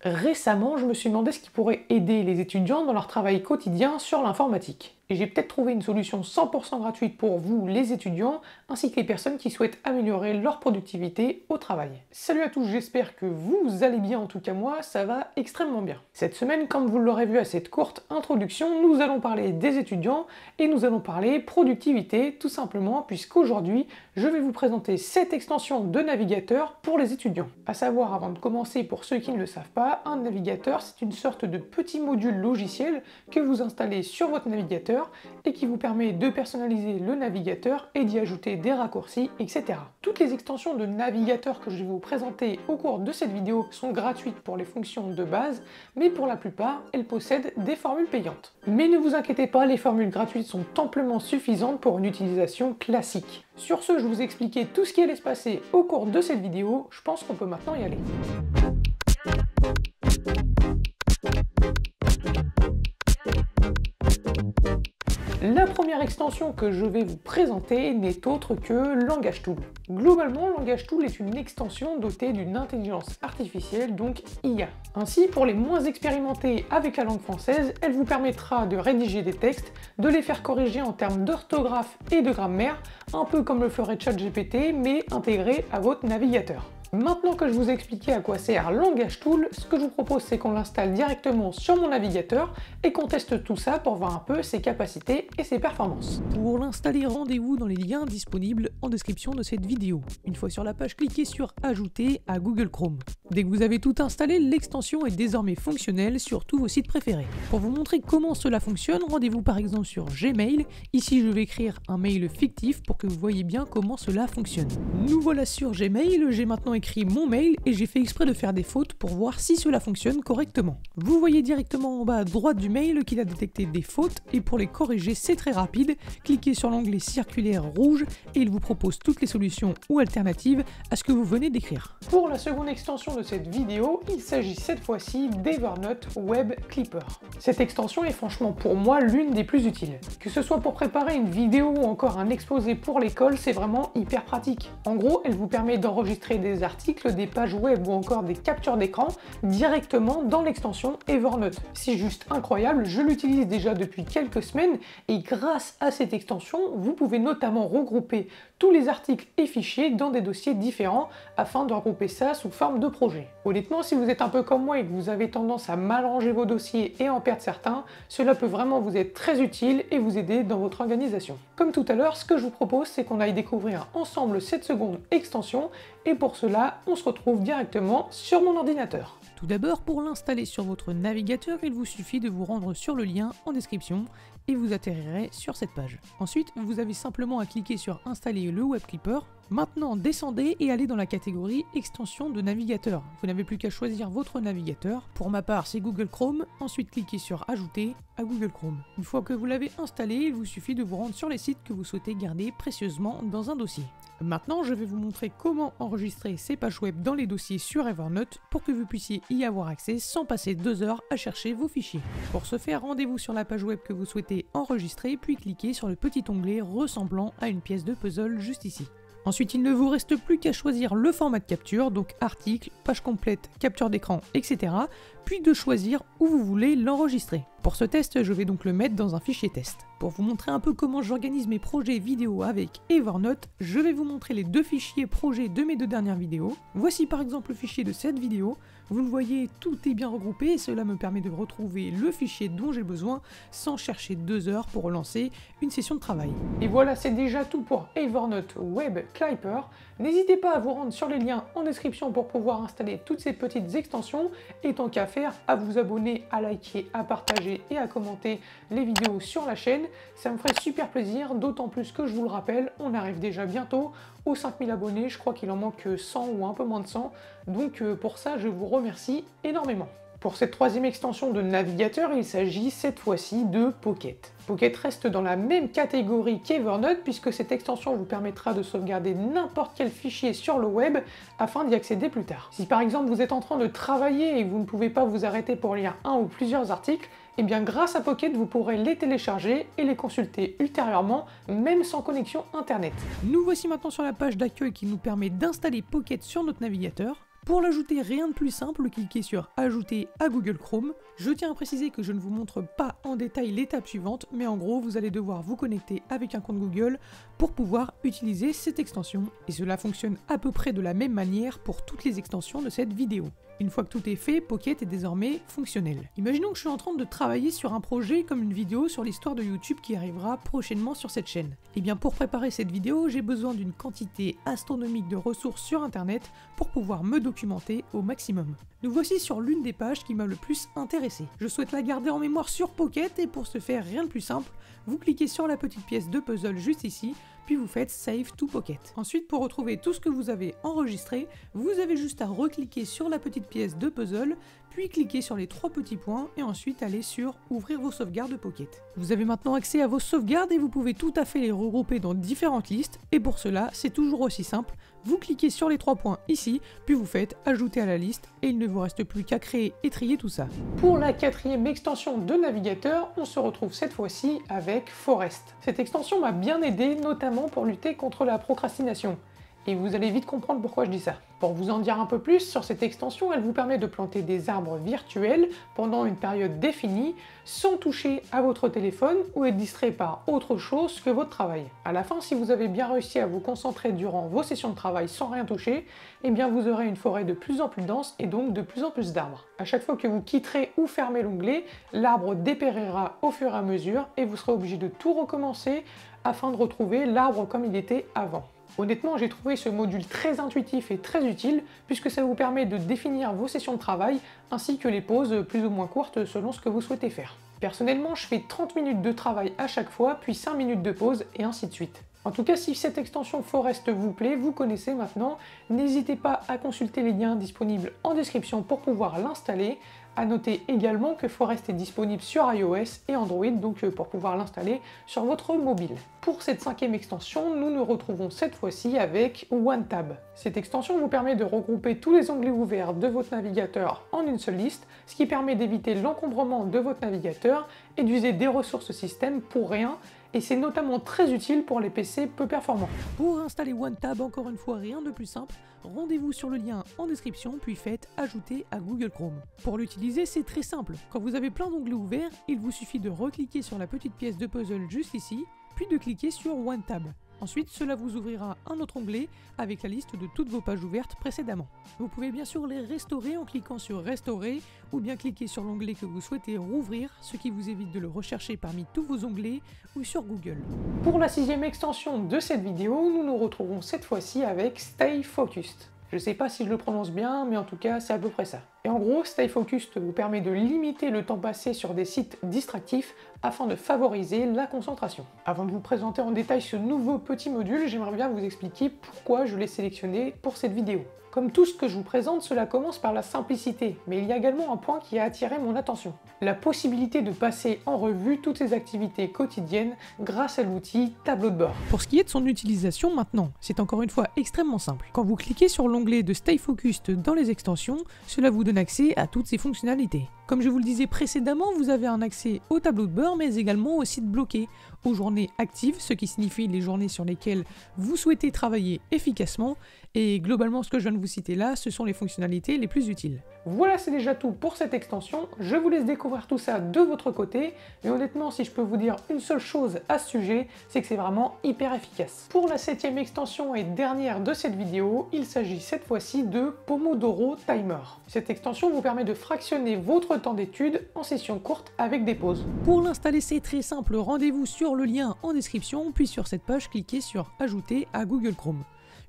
Récemment, je me suis demandé ce qui pourrait aider les étudiants dans leur travail quotidien sur l'informatique. Et j'ai peut-être trouvé une solution 100% gratuite pour vous, les étudiants, ainsi que les personnes qui souhaitent améliorer leur productivité au travail. Salut à tous, j'espère que vous allez bien, en tout cas moi, ça va extrêmement bien. Cette semaine, comme vous l'aurez vu à cette courte introduction, nous allons parler des étudiants et nous allons parler productivité, tout simplement, puisqu'aujourd'hui, je vais vous présenter cette extension de navigateur pour les étudiants. À savoir, avant de commencer, pour ceux qui ne le savent pas, un navigateur, c'est une sorte de petit module logiciel que vous installez sur votre navigateur et qui vous permet de personnaliser le navigateur et d'y ajouter des raccourcis, etc. Toutes les extensions de navigateur que je vais vous présenter au cours de cette vidéo sont gratuites pour les fonctions de base, mais pour la plupart, elles possèdent des formules payantes. Mais ne vous inquiétez pas, les formules gratuites sont amplement suffisantes pour une utilisation classique. Sur ce, je vous ai expliqué tout ce qui allait se passer au cours de cette vidéo, je pense qu'on peut maintenant y aller. La première extension que je vais vous présenter n'est autre que LangageTool. Globalement, LangageTool est une extension dotée d'une intelligence artificielle, donc IA. Ainsi, pour les moins expérimentés avec la langue française, elle vous permettra de rédiger des textes, de les faire corriger en termes d'orthographe et de grammaire, un peu comme le ferait ChatGPT, mais intégré à votre navigateur. Maintenant que je vous ai expliqué à quoi sert LangageTool, ce que je vous propose c'est qu'on l'installe directement sur mon navigateur et qu'on teste tout ça pour voir un peu ses capacités et ses performances. Pour l'installer, rendez-vous dans les liens disponibles en description de cette vidéo. Une fois sur la page, cliquez sur Ajouter à Google Chrome. Dès que vous avez tout installé, l'extension est désormais fonctionnelle sur tous vos sites préférés. Pour vous montrer comment cela fonctionne, rendez-vous par exemple sur Gmail. Ici, je vais écrire un mail fictif pour que vous voyez bien comment cela fonctionne. Nous voilà sur Gmail, j'ai maintenant écrit mon mail et j'ai fait exprès de faire des fautes pour voir si cela fonctionne correctement. Vous voyez directement en bas à droite du mail qu'il a détecté des fautes et pour les corriger c'est très rapide. Cliquez sur l'onglet circulaire rouge et il vous propose toutes les solutions ou alternatives à ce que vous venez d'écrire. Pour la seconde extension de cette vidéo, il s'agit cette fois-ci d'Evernote Web Clipper. Cette extension est franchement pour moi l'une des plus utiles. Que ce soit pour préparer une vidéo ou encore un exposé pour l'école, c'est vraiment hyper pratique. En gros, elle vous permet d'enregistrer des articles, des pages web ou encore des captures d'écran directement dans l'extension Evernote. C'est juste incroyable, je l'utilise déjà depuis quelques semaines et grâce à cette extension, vous pouvez notamment regrouper tous les articles et fichiers dans des dossiers différents afin de regrouper ça sous forme de projet. Honnêtement, si vous êtes un peu comme moi et que vous avez tendance à mal ranger vos dossiers et en perdre certains, cela peut vraiment vous être très utile et vous aider dans votre organisation. Comme tout à l'heure, ce que je vous propose, c'est qu'on aille découvrir ensemble cette seconde extension et pour cela, on se retrouve directement sur mon ordinateur. Tout d'abord, pour l'installer sur votre navigateur, il vous suffit de vous rendre sur le lien en description et vous atterrirez sur cette page. Ensuite, vous avez simplement à cliquer sur Installer le Web Clipper. Maintenant, descendez et allez dans la catégorie Extension de navigateur. Vous n'avez plus qu'à choisir votre navigateur. Pour ma part, c'est Google Chrome. Ensuite, cliquez sur Ajouter à Google Chrome. Une fois que vous l'avez installé, il vous suffit de vous rendre sur les sites que vous souhaitez garder précieusement dans un dossier. Maintenant, je vais vous montrer comment enregistrer ces pages web dans les dossiers sur Evernote pour que vous puissiez y avoir accès sans passer 2 heures à chercher vos fichiers. Pour ce faire, rendez-vous sur la page web que vous souhaitez enregistrer, puis cliquez sur le petit onglet ressemblant à une pièce de puzzle juste ici. Ensuite, il ne vous reste plus qu'à choisir le format de capture, donc article, page complète, capture d'écran, etc. Puis de choisir où vous voulez l'enregistrer. Pour ce test, je vais donc le mettre dans un fichier test. Pour vous montrer un peu comment j'organise mes projets vidéo avec Evernote, je vais vous montrer les 2 fichiers projets de mes 2 dernières vidéos. Voici par exemple le fichier de cette vidéo. Vous le voyez, tout est bien regroupé et cela me permet de retrouver le fichier dont j'ai besoin sans chercher 2 heures pour relancer une session de travail. Et voilà, c'est déjà tout pour Evernote Web Clipper. N'hésitez pas à vous rendre sur les liens en description pour pouvoir installer toutes ces petites extensions et tant qu'à faire, à vous abonner, à liker, à partager et à commenter les vidéos sur la chaîne. Ça me ferait super plaisir, d'autant plus que je vous le rappelle, on arrive déjà bientôt aux 5000 abonnés, je crois qu'il en manque 100 ou un peu moins de 100, donc pour ça je vous remercie énormément. Pour cette troisième extension de navigateur, il s'agit cette fois-ci de Pocket. Pocket reste dans la même catégorie qu'Evernote puisque cette extension vous permettra de sauvegarder n'importe quel fichier sur le web afin d'y accéder plus tard. Si par exemple vous êtes en train de travailler et que vous ne pouvez pas vous arrêter pour lire un ou plusieurs articles, et bien grâce à Pocket vous pourrez les télécharger et les consulter ultérieurement, même sans connexion internet. Nous voici maintenant sur la page d'accueil qui nous permet d'installer Pocket sur notre navigateur. Pour l'ajouter, rien de plus simple, cliquez sur Ajouter à Google Chrome. Je tiens à préciser que je ne vous montre pas en détail l'étape suivante, mais en gros, vous allez devoir vous connecter avec un compte Google pour pouvoir utiliser cette extension. Et cela fonctionne à peu près de la même manière pour toutes les extensions de cette vidéo. Une fois que tout est fait, Pocket est désormais fonctionnel. Imaginons que je suis en train de travailler sur un projet comme une vidéo sur l'histoire de YouTube qui arrivera prochainement sur cette chaîne. Et bien pour préparer cette vidéo, j'ai besoin d'une quantité astronomique de ressources sur internet pour pouvoir me documenter au maximum. Nous voici sur l'une des pages qui m'a le plus intéressé. Je souhaite la garder en mémoire sur Pocket et pour ce faire, rien de plus simple, vous cliquez sur la petite pièce de puzzle juste ici, puis vous faites Save to Pocket. Ensuite, pour retrouver tout ce que vous avez enregistré, vous avez juste à recliquer sur la petite pièce de puzzle, puis cliquer sur les 3 petits points et ensuite aller sur Ouvrir vos sauvegardes Pocket. Vous avez maintenant accès à vos sauvegardes et vous pouvez tout à fait les regrouper dans différentes listes et pour cela, c'est toujours aussi simple. Vous cliquez sur les 3 points ici, puis vous faites Ajouter à la liste et il ne vous reste plus qu'à créer et trier tout ça. Pour la 4e extension de navigateur, on se retrouve cette fois-ci avec Forest. Cette extension m'a bien aidé, notamment pour lutter contre la procrastination. Et vous allez vite comprendre pourquoi je dis ça. Pour vous en dire un peu plus sur cette extension, elle vous permet de planter des arbres virtuels pendant une période définie sans toucher à votre téléphone ou être distrait par autre chose que votre travail. À la fin, si vous avez bien réussi à vous concentrer durant vos sessions de travail sans rien toucher, eh bien vous aurez une forêt de plus en plus dense et donc de plus en plus d'arbres. À chaque fois que vous quitterez ou fermez l'onglet, l'arbre dépérira au fur et à mesure et vous serez obligé de tout recommencer afin de retrouver l'arbre comme il était avant. Honnêtement, j'ai trouvé ce module très intuitif et très utile puisque ça vous permet de définir vos sessions de travail ainsi que les pauses plus ou moins courtes selon ce que vous souhaitez faire. Personnellement, je fais 30 minutes de travail à chaque fois, puis 5 minutes de pause et ainsi de suite. En tout cas, si cette extension Forest vous plaît, vous connaissez maintenant, n'hésitez pas à consulter les liens disponibles en description pour pouvoir l'installer. À noter également que Forest est disponible sur iOS et Android, donc pour pouvoir l'installer sur votre mobile. Pour cette 5e extension, nous nous retrouvons cette fois-ci avec OneTab. Cette extension vous permet de regrouper tous les onglets ouverts de votre navigateur en une seule liste, ce qui permet d'éviter l'encombrement de votre navigateur et d'user des ressources système pour rien, et c'est notamment très utile pour les PC peu performants. Pour installer OneTab, encore une fois, rien de plus simple, rendez-vous sur le lien en description, puis faites Ajouter à Google Chrome. Pour l'utiliser, c'est très simple. Quand vous avez plein d'onglets ouverts, il vous suffit de recliquer sur la petite pièce de puzzle juste ici, puis de cliquer sur OneTab. Ensuite, cela vous ouvrira un autre onglet avec la liste de toutes vos pages ouvertes précédemment. Vous pouvez bien sûr les restaurer en cliquant sur Restaurer ou bien cliquer sur l'onglet que vous souhaitez rouvrir, ce qui vous évite de le rechercher parmi tous vos onglets ou sur Google. Pour la 6e extension de cette vidéo, nous nous retrouvons cette fois-ci avec Stay Focused. Je sais pas si je le prononce bien, mais en tout cas, c'est à peu près ça. Et en gros, Stay Focused vous permet de limiter le temps passé sur des sites distractifs afin de favoriser la concentration. Avant de vous présenter en détail ce nouveau petit module, j'aimerais bien vous expliquer pourquoi je l'ai sélectionné pour cette vidéo. Comme tout ce que je vous présente, cela commence par la simplicité, mais il y a également un point qui a attiré mon attention. La possibilité de passer en revue toutes ses activités quotidiennes grâce à l'outil tableau de bord. Pour ce qui est de son utilisation maintenant, c'est encore une fois extrêmement simple. Quand vous cliquez sur l'onglet de Stay Focused dans les extensions, cela vous donne accès à toutes ses fonctionnalités. Comme je vous le disais précédemment, vous avez un accès au tableau de bord, mais également aux sites bloqués, aux journées actives, ce qui signifie les journées sur lesquelles vous souhaitez travailler efficacement, et globalement ce que je viens de vous citer là, ce sont les fonctionnalités les plus utiles. Voilà, c'est déjà tout pour cette extension, je vous laisse découvrir tout ça de votre côté, mais honnêtement, si je peux vous dire une seule chose à ce sujet, c'est que c'est vraiment hyper efficace. Pour la 7e extension et dernière de cette vidéo, il s'agit cette fois-ci de Pomodoro Timer. Cette extension vous permet de fractionner votre temps d'étude en sessions courtes avec des pauses. Pour l'installer, c'est très simple, rendez-vous sur le lien en description, puis sur cette page, cliquez sur Ajouter à Google Chrome.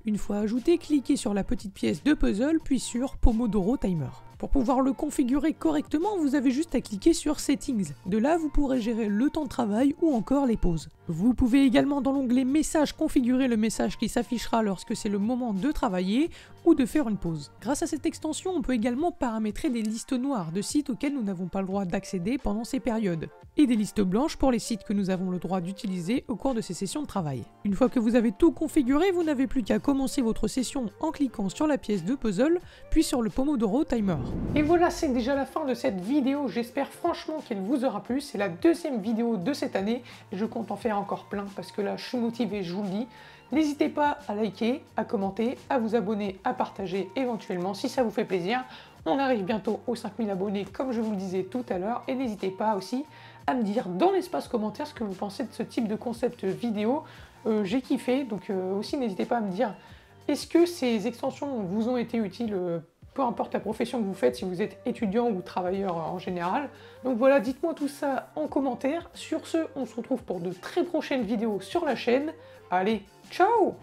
Une fois ajouté, cliquez sur la petite pièce de puzzle, puis sur Pomodoro Timer. Pour pouvoir le configurer correctement, vous avez juste à cliquer sur Settings. De là, vous pourrez gérer le temps de travail ou encore les pauses. Vous pouvez également dans l'onglet Messages configurer le message qui s'affichera lorsque c'est le moment de travailler ou de faire une pause. Grâce à cette extension, on peut également paramétrer des listes noires de sites auxquels nous n'avons pas le droit d'accéder pendant ces périodes, et des listes blanches pour les sites que nous avons le droit d'utiliser au cours de ces sessions de travail. Une fois que vous avez tout configuré, vous n'avez plus qu'à commencer votre session en cliquant sur la pièce de puzzle, puis sur le Pomodoro Timer. Et voilà, c'est déjà la fin de cette vidéo, j'espère franchement qu'elle vous aura plu. C'est la 2e vidéo de cette année, et je compte en faire encore plein, parce que là je suis motivé, je vous le dis. N'hésitez pas à liker, à commenter, à vous abonner, à partager éventuellement si ça vous fait plaisir. On arrive bientôt aux 5000 abonnés comme je vous le disais tout à l'heure et n'hésitez pas aussi à me dire dans l'espace commentaire ce que vous pensez de ce type de concept vidéo. J'ai kiffé, donc aussi n'hésitez pas à me dire est-ce que ces extensions vous ont été utiles, peu importe la profession que vous faites, si vous êtes étudiant ou travailleur en général. Donc voilà, dites-moi tout ça en commentaire. Sur ce, on se retrouve pour de très prochaines vidéos sur la chaîne. Allez, ciao!